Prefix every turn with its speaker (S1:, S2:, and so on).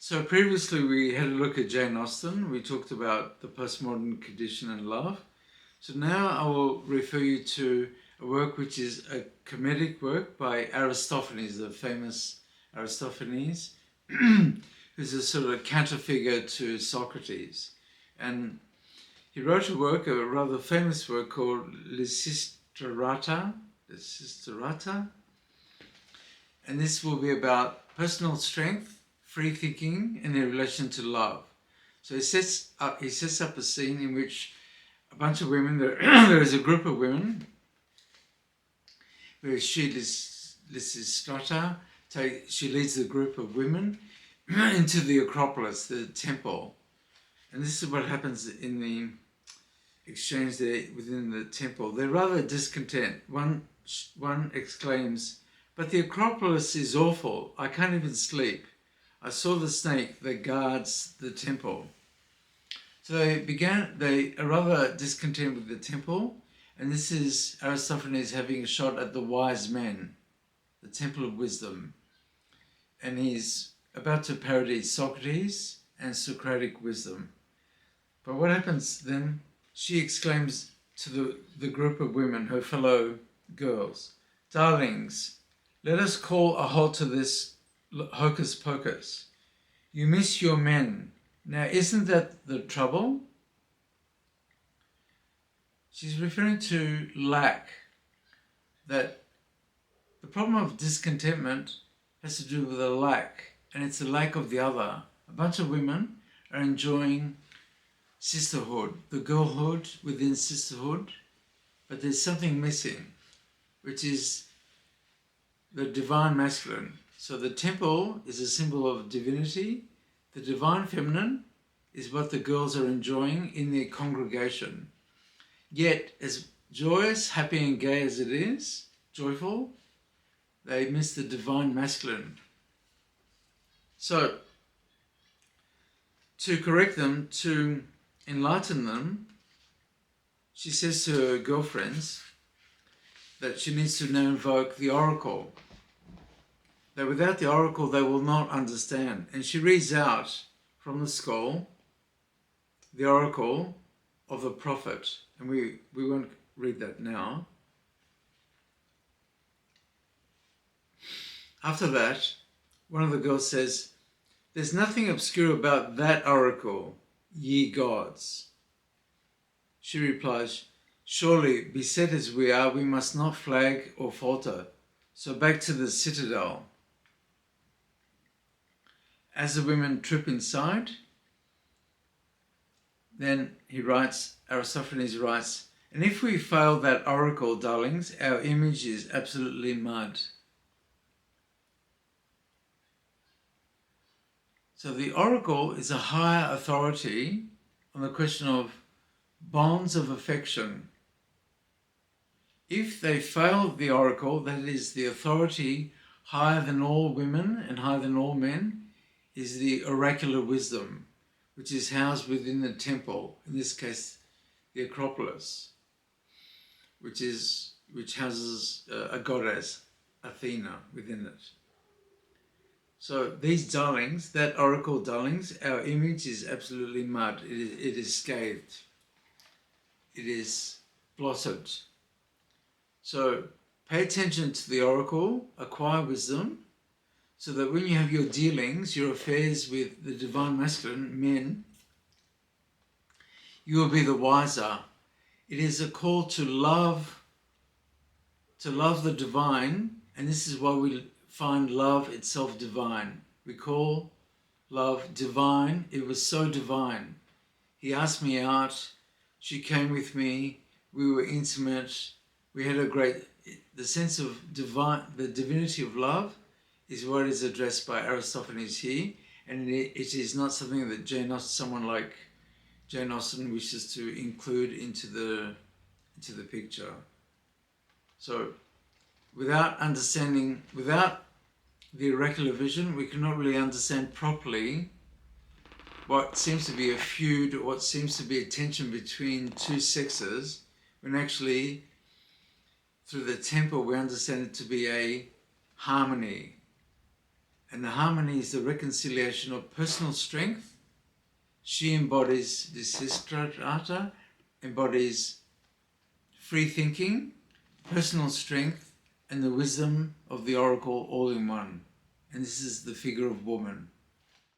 S1: So previously we had a look at Jane Austen. We talked about the postmodern condition and love. So now I will refer you to a work which is a comedic work by Aristophanes, the famous Aristophanes, who's a sort of counterfigure to Socrates. And he wrote a work, a rather famous work called Lysistrata, and this will be about personal strength, free thinking, and in relation to love. So he sets up a scene in which a bunch of women, there is a group of women, where Lysistrata, she leads the group of women into the Acropolis, the temple. And this is what happens in the exchange there within the temple. They're rather discontent. One exclaims, "But the Acropolis is awful. I can't even sleep. I saw the snake that guards the temple." So they are rather discontent with the temple, and this is Aristophanes having a shot at the wise men, the temple of wisdom. And he's about to parody Socrates and Socratic wisdom. But what happens then? She exclaims to the group of women, her fellow girls, "Darlings, let us call a halt to this hocus pocus. You miss your men. Now, isn't that the trouble?" She's referring to lack, that the problem of discontentment has to do with a lack, and it's the lack of the other. A bunch of women are enjoying sisterhood, the girlhood within sisterhood, but there's something missing, which is the divine masculine. So the temple is a symbol of divinity. The divine feminine is what the girls are enjoying in their congregation. Yet, as joyous, happy and gay as it is, joyful, they miss the divine masculine. So, to correct them, to enlighten them, she says to her girlfriends that she needs to now invoke the oracle. That without the oracle they will not understand. And she reads out from the scroll the oracle of the prophet. And we won't read that now. After that, one of the girls says, "There's nothing obscure about that oracle, ye gods." She replies, "Surely, beset as we are, we must not flag or falter. So back to the citadel." As the women troop inside, then Aristophanes writes, "And if we fail that oracle, darlings, our image is absolutely mud." So the oracle is a higher authority on the question of bonds of affection. If they fail the oracle, that is the authority higher than all women and higher than all men, is the oracular wisdom, which is housed within the temple, in this case the Acropolis, which houses a goddess, Athena, within it. So these darlings, that oracle darlings, our image is absolutely mud. It is scathed. It is blotted. So pay attention to the oracle, acquire wisdom, so that when you have your dealings, your affairs with the divine masculine, men, you will be the wiser. It is a call to love the divine, and this is why we find love itself divine. We call love divine. It was so divine. He asked me out, she came with me, we were intimate, we had the sense of the divinity of love is what is addressed by Aristophanes here, and it is not something that someone like Jane Austen wishes to include into the picture. So without the oracular vision, we cannot really understand properly what seems to be a feud or what seems to be a tension between two sexes, when actually through the temple we understand it to be a harmony. And the harmony is the reconciliation of personal strength. She embodies Disistrata, embodies free thinking, personal strength, and the wisdom of the oracle all in one. And this is the figure of woman.